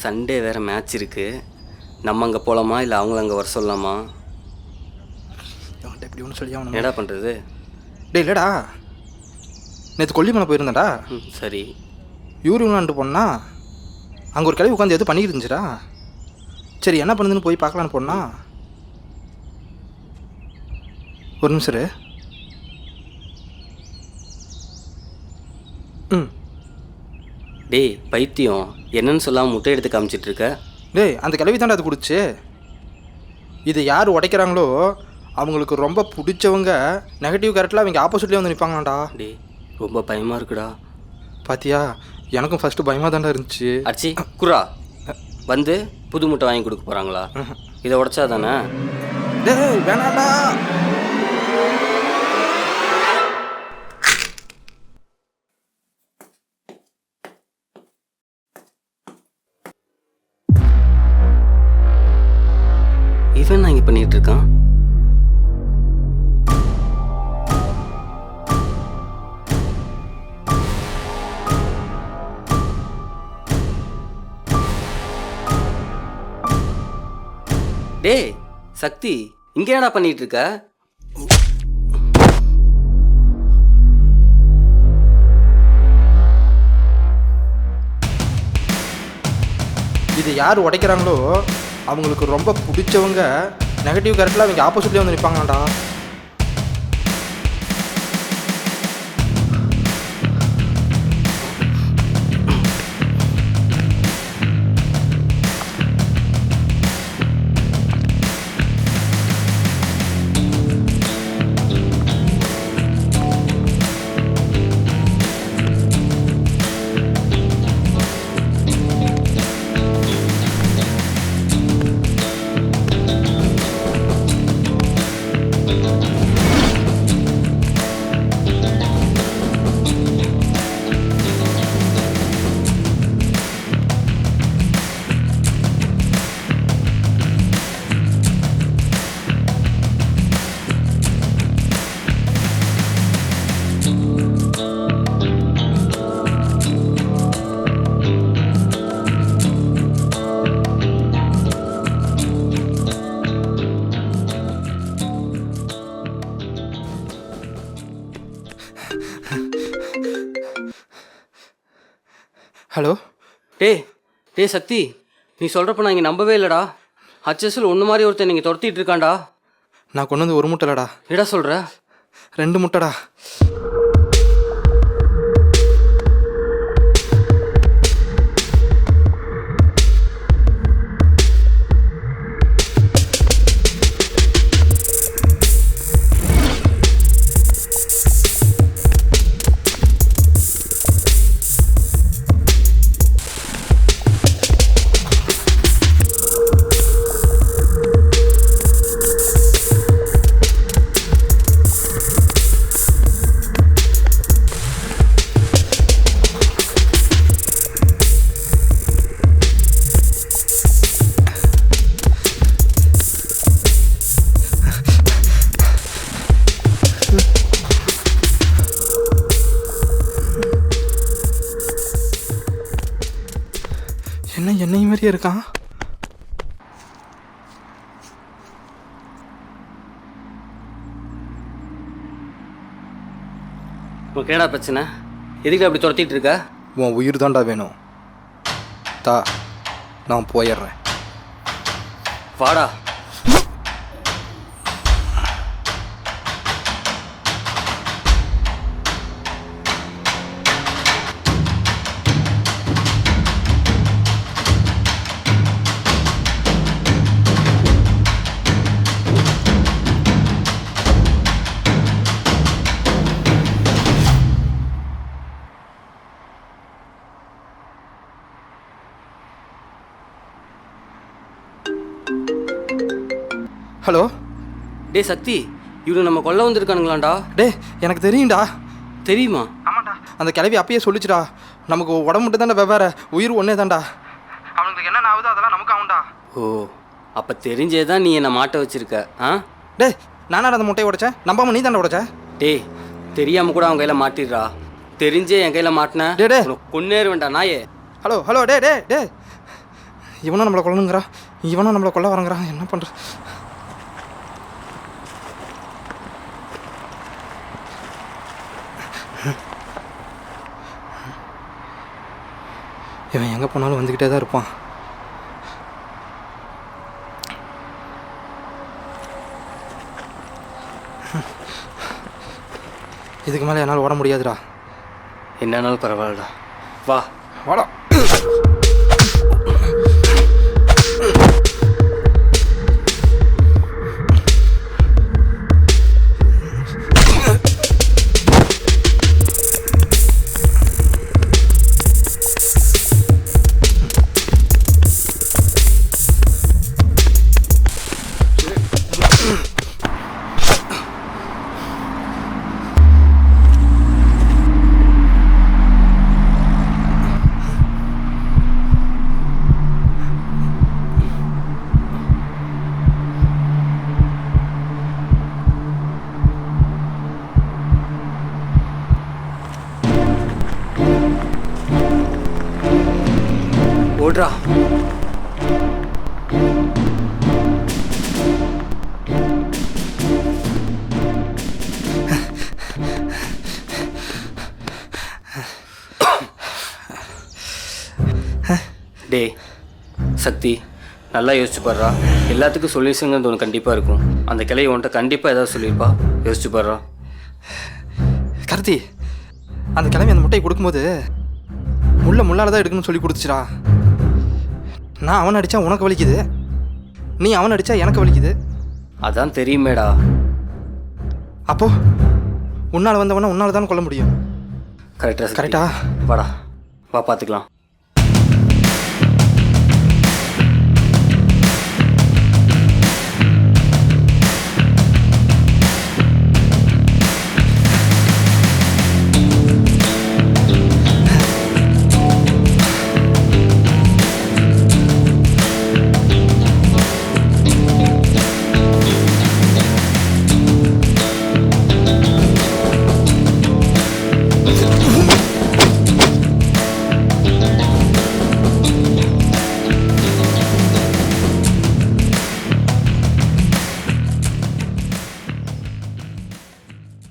Sunday வேறு match இருக்குது. நம்ம அங்கே போகலாமா இல்லை அவங்கள அங்கே வர சொல்லலாமா? இப்படி ஒன்று சொல்லி என்னடா பண்ணுறது? டே இல்லைடா, நேற்று கொல்லிமலை போயிருந்தேன்டா. சரி, யூரின்லான்ட்டு போனா அங்கே ஒரு கிளவி உட்காந்து எது பண்ணிக்கிட்டு இருந்துச்சுடா. சரி என்ன பண்ணுதுன்னு போய் பார்க்கலான்னு போனா ஒரு நிமிஷம் இரு. டேய் பைத்தியம், என்னன்னு சொல்லாமல் முட்டை எடுத்து காமிச்சிட்ருக்க? டேய் அந்த கிளவி தாண்டா அது குடிச்சு. இதை யார் உடைக்கிறாங்களோ அவங்களுக்கு ரொம்ப பிடிச்சவங்க நெகட்டிவ் கேரக்டரில் அவங்க ஆப்போசிட்லேயே வந்து நிற்பாங்களாண்டா. டேய் ரொம்ப பயமாக இருக்குடா. பாத்தியா, எனக்கும் ஃபஸ்ட்டு பயமாக தாண்டா இருந்துச்சு. அடிச்சி குரா வந்து புது முட்டை வாங்கி கொடுக்க போகிறாங்களா? இதை உடைச்சா தானே? டேய் வேணாண்டா. இவன் நான் இங்கே பண்ணிகிட்டு இருக்கான். டேய் சக்தி, இங்கே என்னடா பண்ணிட்டு இருக்க? இது யார் உடைக்கிறாங்களோ அவங்களுக்கு ரொம்ப பிடிச்சவங்க நெகட்டிவ் கேரக்டரில் அவங்க ஆப்போசிட்லேயே வந்து நிற்பாங்களாண்டா. ஹலோ. டே சக்தி, நீ சொல்கிறப்ப நான் இங்கே நம்பவே இல்லைடா. ஹச்எஸ்எல் ஒன்று மாதிரி ஒருத்தன் நீங்கள் துரத்திட்டு இருக்கான்டா. நான் கொண்டு வந்து ஒரு முட்டைலடா. என்னடா சொல்கிற? 2 முட்டைடா. என்ன என்னை மாதிரியே இருக்கான். உனக்கு என்னடா பிரச்சனை? எதுக்கு அப்படி துரத்திட்டு இருக்க? உன் உயிர் தாண்டா வேணும். தா, நான் போயிடுறேன். வாடா. ஹலோ. டே சக்தி, இவரு நம்ம கொல்ல வந்திருக்கானுங்களாண்டா. டே எனக்கு தெரியும்டா. தெரியுமா? ஆமாண்டா, அந்த கிளவி அப்பயே சொல்லிச்சுடா. நமக்கு உடம்பு மட்டும் தாண்டா வெவ்வேறு, உயிர் ஒன்றே தாண்டா. அவனுக்கு என்ன ஆகுதோ அதெல்லாம் நமக்கு ஆகும்டா. ஓ, அப்போ தெரிஞ்சே தான் நீ என்னை மாட்ட வச்சிருக்க. ஆ டே, நானா அந்த முட்டையை உடைச்சேன்? நம்பாம நீ தாண்டா உடைச்ச. டே, தெரியாமல் கூட அவன் கையில் மாட்டிடுறா. தெரிஞ்சே என் கையில் மாட்டினேன். டே டே கொன்னேரு வேண்டாம் நாயே. Hello hello. டே டே டே இவனும் நம்மளை கொல்லணுங்கிறா, இவனும் நம்மளை கொல்ல வரங்கிறான். என்ன பண்ணுற? இவன் எங்கே போனாலும் வந்துக்கிட்டே தான் இருப்பான். இதுக்கு மேலே என்னால் ஓட முடியாதுடா. என்னன்னாலும் பரவாயில்லடா, வா. வாடா. ஓடுறா. டே சக்தி, நல்லா யோசிச்சு பாடுறா. எல்லாத்துக்கும் சொல்யூஷனுங்கிறது ஒன்று கண்டிப்பாக இருக்கும். அந்த கிளை உன்ட்ட கண்டிப்பாக ஏதாவது சொல்லியிருப்பா. யோசிச்சு பாடுறா. கருத்தி, அந்த கிழமை அந்த முட்டையை கொடுக்கும்போது முள்ளால் தான் எடுக்கணும்னு சொல்லி கொடுத்துச்சுடா. நான் அவனை அடித்தா உனக்கு வலிக்குது, நீ அவனை அடித்தா எனக்கு வலிக்குது. அதான் தெரியுமேடா. அப்போது உன்னால் வந்தவனை உன்னால் தான் கொல்ல முடியும். கரெக்டா? வாடா, வா பார்த்துக்கலாம்.